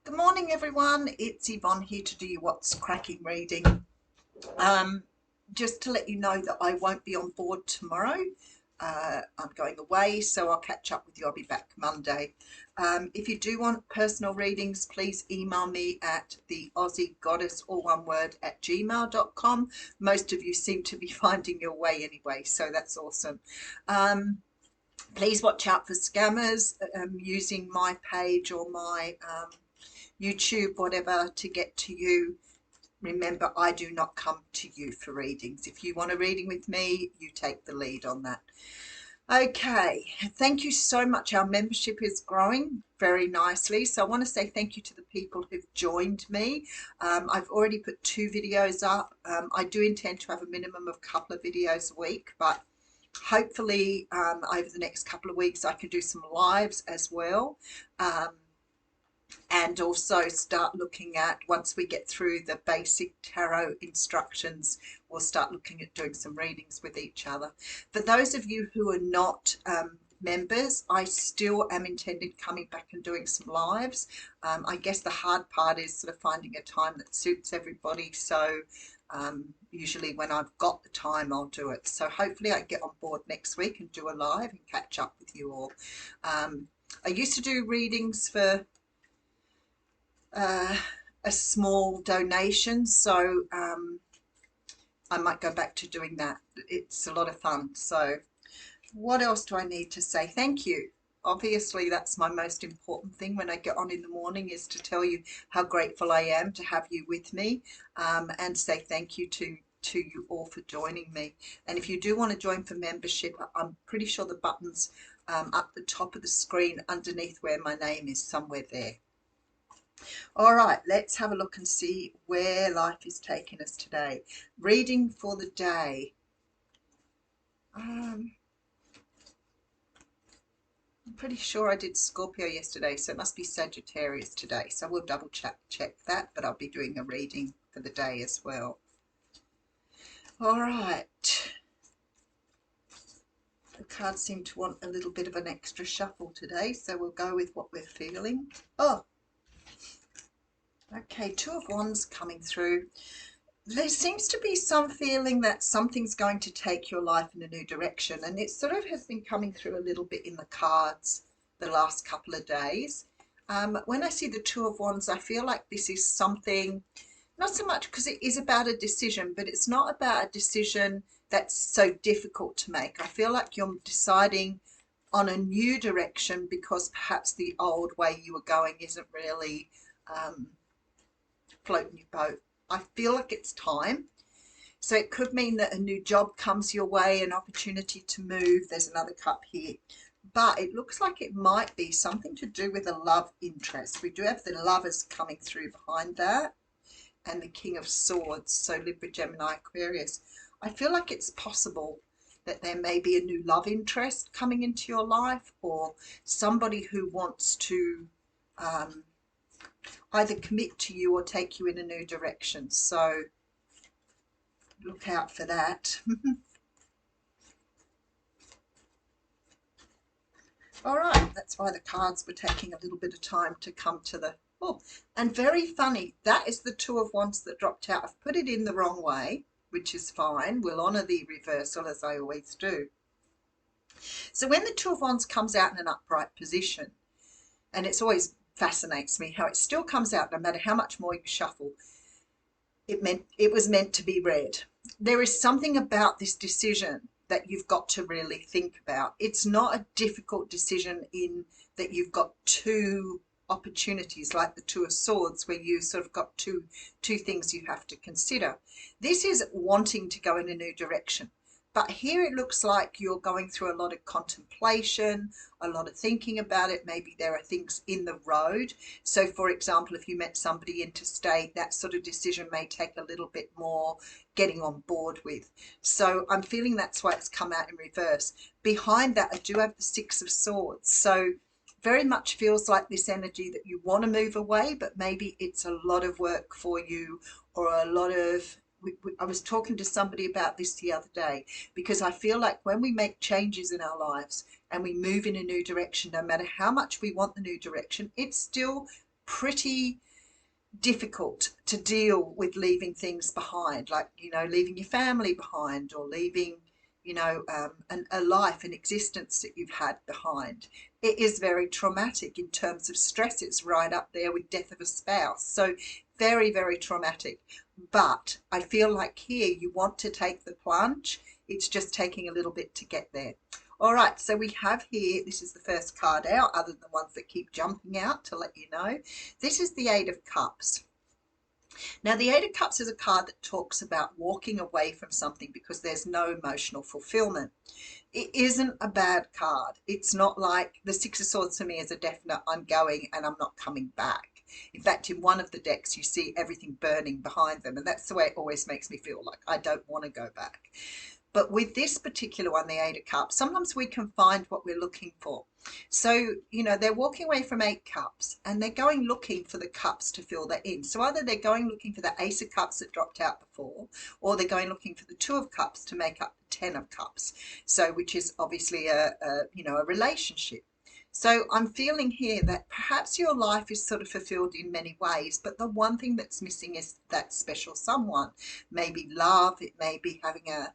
Good morning, everyone. It's Yvonne here to do your What's Cracking reading. Um, just to let you know that I won't be on board tomorrow. I'm going away, so I'll catch up with you. I'll be back Monday. If you do want personal readings, please email me at the Aussie Goddess, all one word, at gmail.com. Most of you seem to be finding your way anyway, so that's awesome. Please watch out for scammers using my page or my YouTube, whatever, to get to you. Remember, I do not come to you for readings. If you want a reading with me, you take the lead on that. Okay, thank you so much. Our membership is growing very nicely. So I want to say thank you to the people who've joined me. I've already put 2 videos up. I do intend to have a minimum of a couple of videos a week, but hopefully over the next couple of weeks I can do some lives as well. And also start looking at, once we get through the basic tarot instructions, we'll start looking at doing some readings with each other. For those of you who are not members, I still am intending coming back and doing some lives. I guess the hard part is sort of finding a time that suits everybody, so usually when I've got the time I'll do it. So hopefully I get on board next week and do a live and catch up with you all. I used to do readings for a small donation, so I might go back to doing that. It's a lot of fun. So what else do I need to say? Thank you. Obviously that's my most important thing when I get on in the morning, is to tell you how grateful I am to have you with me, and say thank you to you all for joining me. And if you do want to join for membership, I'm pretty sure the button's up the top of the screen underneath where my name is, somewhere there. All right, let's have a look and see where life is taking us today. Reading for the day. I'm pretty sure I did Scorpio yesterday, so it must be Sagittarius today. So we'll double check that, but I'll be doing a reading for the day as well. All right. The cards seem to want a little bit of an extra shuffle today, so we'll go with what we're feeling. Oh, okay, Two of Wands coming through. There seems to be some feeling that something's going to take your life in a new direction, and it sort of has been coming through a little bit in the cards the last couple of days. When I see the Two of Wands, I feel like this is something, not so much because it is about a decision, but it's not about a decision that's so difficult to make. I feel like you're deciding on a new direction because perhaps the old way you were going isn't really floating your boat. I feel like it's time. So it could mean that a new job comes your way, an opportunity to move. There's another cup here. But it looks like it might be something to do with a love interest. We do have the Lovers coming through behind that, and the King of Swords. So Libra, Gemini, Aquarius. I feel like it's possible that there may be a new love interest coming into your life, or somebody who wants to either commit to you or take you in a new direction. So look out for that. All right, that's why the cards were taking a little bit of time to come to the, oh, and very funny, that is the Two of Wands that dropped out. I've put it in the wrong way, which is fine. We'll honour the reversal as I always do. So when the Two of Wands comes out in an upright position, and it's always fascinates me how it still comes out no matter how much more you shuffle, it was meant to be read. There is something about this decision that you've got to really think about. It's not a difficult decision in that you've got two opportunities like the Two of Swords, where you sort of got two things you have to consider. This is wanting to go in a new direction. But here it looks like you're going through a lot of contemplation, a lot of thinking about it. Maybe there are things in the road. So, for example, if you met somebody interstate, that sort of decision may take a little bit more getting on board with. So I'm feeling that's why it's come out in reverse. Behind that, I do have the Six of Swords. So very much feels like this energy that you want to move away, but maybe it's a lot of work for you, or a lot of, I was talking to somebody about this the other day, because I feel like when we make changes in our lives and we move in a new direction, no matter how much we want the new direction, it's still pretty difficult to deal with leaving things behind, like, leaving your family behind, or leaving, a life, an existence that you've had behind. It is very traumatic in terms of stress. It's right up there with death of a spouse. So very, very traumatic. But I feel like here you want to take the plunge. It's just taking a little bit to get there. All right, so we have here, this is the first card out, other than the ones that keep jumping out, to let you know. This is the Eight of Cups. Now, the Eight of Cups is a card that talks about walking away from something because there's no emotional fulfillment. It isn't a bad card. It's not like the Six of Swords for me is a definite I'm going and I'm not coming back. In fact, in one of the decks, you see everything burning behind them, and that's the way it always makes me feel, like I don't want to go back. But with this particular one, the Eight of Cups, sometimes we can find what we're looking for. So, they're walking away from 8 cups and they're going looking for the cups to fill that in. So either they're going looking for the Ace of Cups that dropped out before, or they're going looking for the Two of Cups to make up the 10 of Cups. So, which is obviously a relationship. So I'm feeling here that perhaps your life is sort of fulfilled in many ways, but the one thing that's missing is that special someone. Maybe love, it may be having a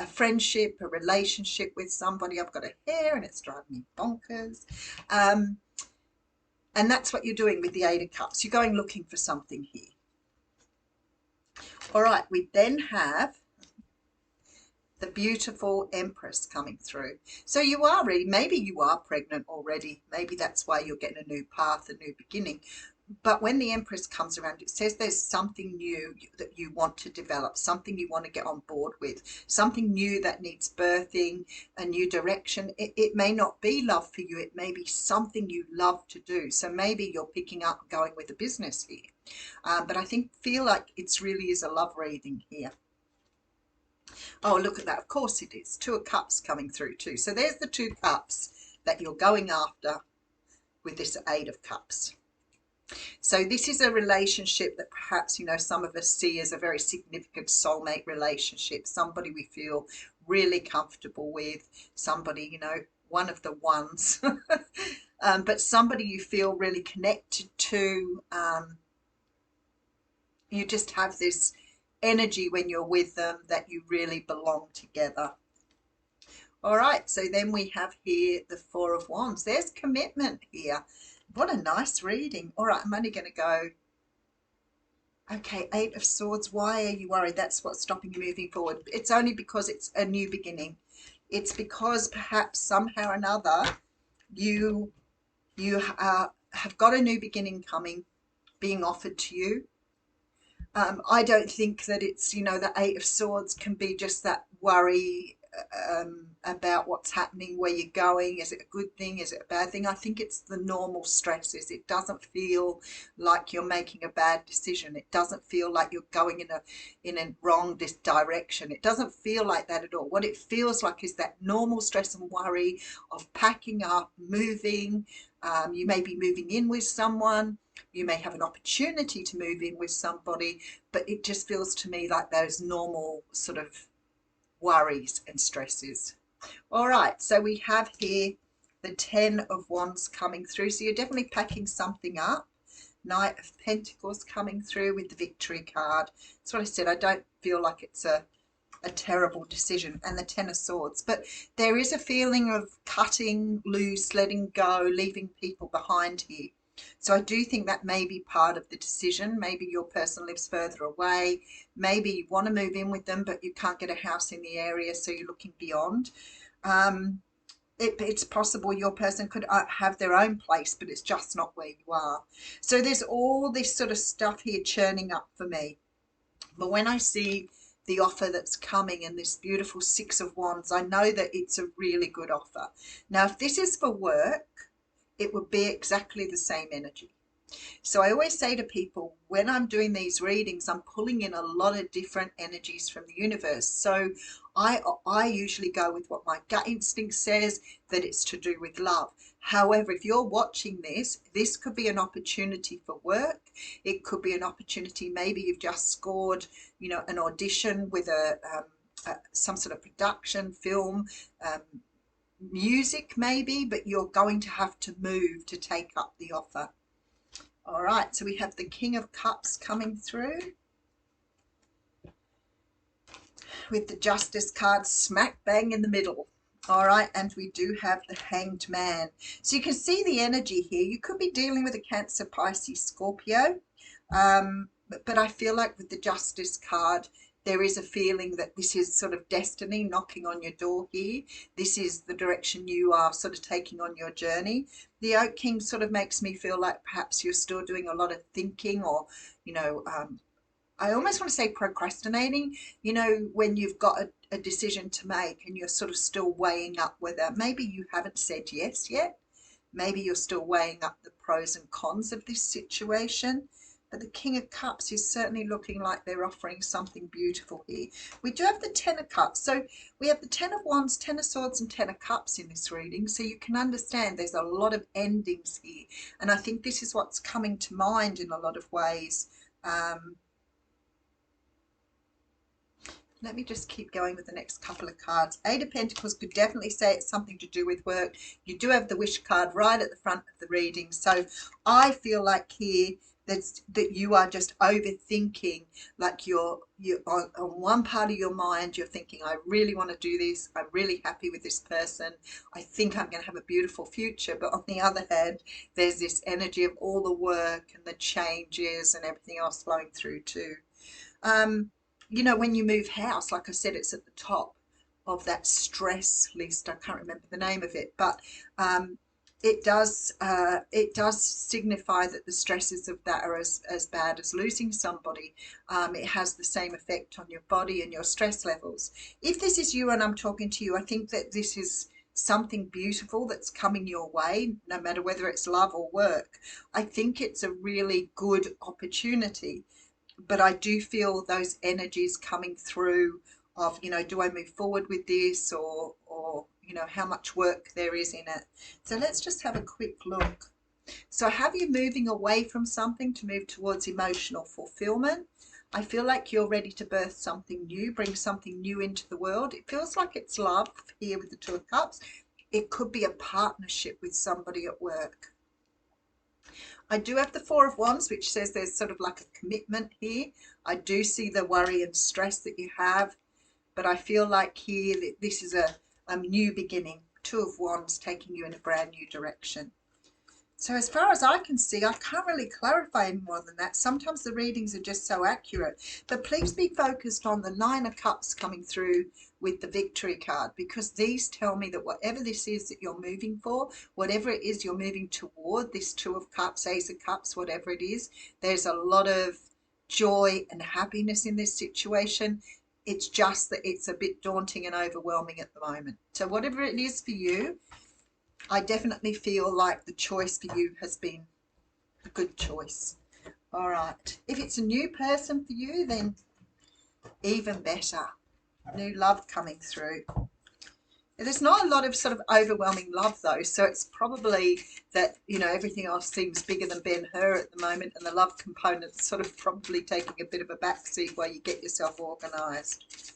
friendship, a relationship with somebody. I've got a hair and it's driving me bonkers. And that's what you're doing with the Eight of Cups. You're going looking for something here. All right, we then have the beautiful Empress coming through. So you are ready. Maybe you are pregnant already. Maybe that's why you're getting a new path, a new beginning. But when the Empress comes around, it says there's something new that you want to develop, something you want to get on board with, something new that needs birthing, a new direction. It may not be love for you. It may be something you love to do. So maybe you're picking up going with a business here. But I feel like it's really is a love reading here. Oh, look at that. Of course it is. Two of Cups coming through too. So there's the 2 cups that you're going after with this Eight of Cups. So this is a relationship that perhaps, some of us see as a very significant soulmate relationship, somebody we feel really comfortable with, somebody, one of the ones, but somebody you feel really connected to. You just have this energy when you're with them that you really belong together. All right, so then we have here the Four of Wands. There's commitment here. What a nice reading. All right, I'm only going to go. Okay, Eight of Swords. Why are you worried? That's what's stopping you moving forward. It's only because it's a new beginning. It's because perhaps somehow or another you have got a new beginning coming, being offered to you. I don't think that it's, the Eight of Swords can be just that worry about what's happening, where you're going. Is it a good thing? Is it a bad thing? I think it's the normal stresses. It doesn't feel like you're making a bad decision. It doesn't feel like you're going in a wrong direction. It doesn't feel like that at all. What it feels like is that normal stress and worry of packing up, moving. You may be moving in with someone. You may have an opportunity to move in with somebody, but it just feels to me like those normal sort of worries and stresses. All right, so we have here the 10 of Wands coming through. So you're definitely packing something up. Knight of Pentacles coming through with the Victory card. That's what I said. I don't feel like it's a terrible decision. And the 10 of Swords. But there is a feeling of cutting loose, letting go, leaving people behind here. So I do think that may be part of the decision. Maybe your person lives further away. Maybe you want to move in with them, but you can't get a house in the area, so you're looking beyond. It's possible your person could have their own place, but it's just not where you are. So there's all this sort of stuff here churning up for me. But when I see the offer that's coming and this beautiful Six of Wands, I know that it's a really good offer. Now, if this is for work, it would be exactly the same energy. So I always say to people, when I'm doing these readings, I'm pulling in a lot of different energies from the universe. So I usually go with what my gut instinct says, that it's to do with love. However, if you're watching this could be an opportunity for work. It could be an opportunity, maybe you've just scored, an audition with some sort of production, film, music maybe, but you're going to have to move to take up the offer. All right, so we have the King of Cups coming through with the Justice card smack bang in the middle. All right, and we do have the Hanged Man. So you can see the energy here. You could be dealing with a Cancer, Pisces, Scorpio. But I feel like with the Justice card, there is a feeling that this is sort of destiny knocking on your door here. This is the direction you are sort of taking on your journey. The Oak King sort of makes me feel like perhaps you're still doing a lot of thinking, or, you know, I almost want to say procrastinating, you know, when you've got a decision to make and you're sort of still weighing up whether maybe you haven't said yes yet. Maybe you're still weighing up the pros and cons of this situation. But the King of Cups is certainly looking like they're offering something beautiful here. We do have the Ten of Cups. So we have the Ten of Wands, Ten of Swords, and Ten of Cups in this reading. So you can understand there's a lot of endings here. And I think this is what's coming to mind in a lot of ways. Let me just keep going with the next couple of cards. Eight of Pentacles could definitely say it's something to do with work. You do have the Wish card right at the front of the reading. So I feel like here that you are just overthinking, like you're on one part of your mind, you're thinking, I really want to do this. I'm really happy with this person. I think I'm going to have a beautiful future. But on the other hand, there's this energy of all the work and the changes and everything else flowing through too. You know, when you move house, like I said, it's at the top of that stress list. I can't remember the name of it, but it does signify that the stresses of that are as bad as losing somebody. It has the same effect on your body and your stress levels. If this is you and I'm talking to you, I think that this is something beautiful that's coming your way, no matter whether it's love or work. I think it's a really good opportunity. But I do feel those energies coming through of, you know, do I move forward with this, or you know, how much work there is in it. So let's just have a quick look. So have you moving away from something to move towards emotional fulfillment? I feel like you're ready to birth something new, bring something new into the world. It feels like it's love here with the Two of Cups. It could be a partnership with somebody at work. I do have the Four of Wands, which says there's sort of like a commitment here. I do see the worry and stress that you have, but I feel like here that this is a new beginning. Two of Wands taking you in a brand new direction. So as far as I can see, I can't really clarify any more than that. Sometimes the readings are just so accurate. But please be focused on the Nine of Cups coming through with the Victory card, because these tell me that whatever this is that you're moving for, whatever it is you're moving toward, this Two of Cups, Ace of Cups, whatever it is, there's a lot of joy and happiness in this situation. It's just that it's a bit daunting and overwhelming at the moment. So whatever it is for you, I definitely feel like the choice for you has been a good choice. All right. If it's a new person for you, then even better. New love coming through. There's not a lot of sort of overwhelming love though, so it's probably that, you know, everything else seems bigger than Ben-Hur at the moment, and the love component's sort of probably taking a bit of a backseat while you get yourself organised.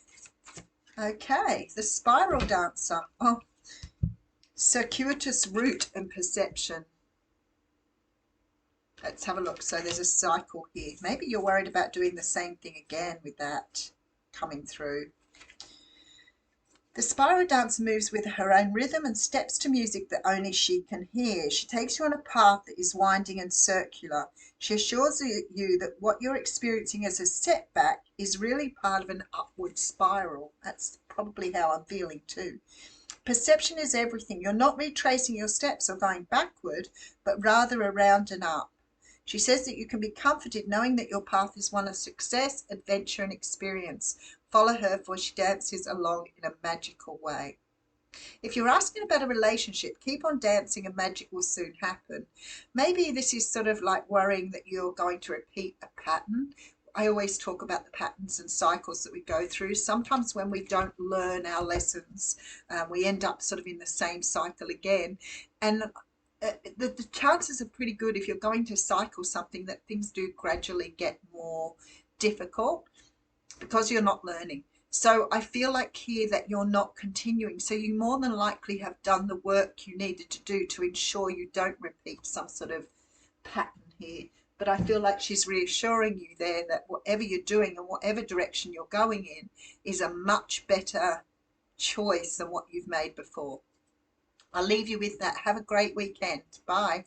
Okay, the Spiral Dancer. Oh, circuitous route and perception. Let's have a look. So there's a cycle here. Maybe you're worried about doing the same thing again with that coming through. The Spiral Dancer moves with her own rhythm and steps to music that only she can hear. She takes you on a path that is winding and circular. She assures you that what you're experiencing as a setback is really part of an upward spiral. That's probably how I'm feeling too. Perception is everything. You're not retracing your steps or going backward, but rather around and up. She says that you can be comforted knowing that your path is one of success, adventure, and experience. Follow her, for she dances along in a magical way. If you're asking about a relationship, keep on dancing and magic will soon happen. Maybe this is sort of like worrying that you're going to repeat a pattern. I always talk about the patterns and cycles that we go through. Sometimes when we don't learn our lessons, we end up sort of in the same cycle again. And the chances are pretty good, if you're going to cycle something, that things do gradually get more difficult because you're not learning. So I feel like here that you're not continuing. So you more than likely have done the work you needed to do to ensure you don't repeat some sort of pattern here. But I feel like she's reassuring you there that whatever you're doing and whatever direction you're going in is a much better choice than what you've made before. I'll leave you with that. Have a great weekend. Bye.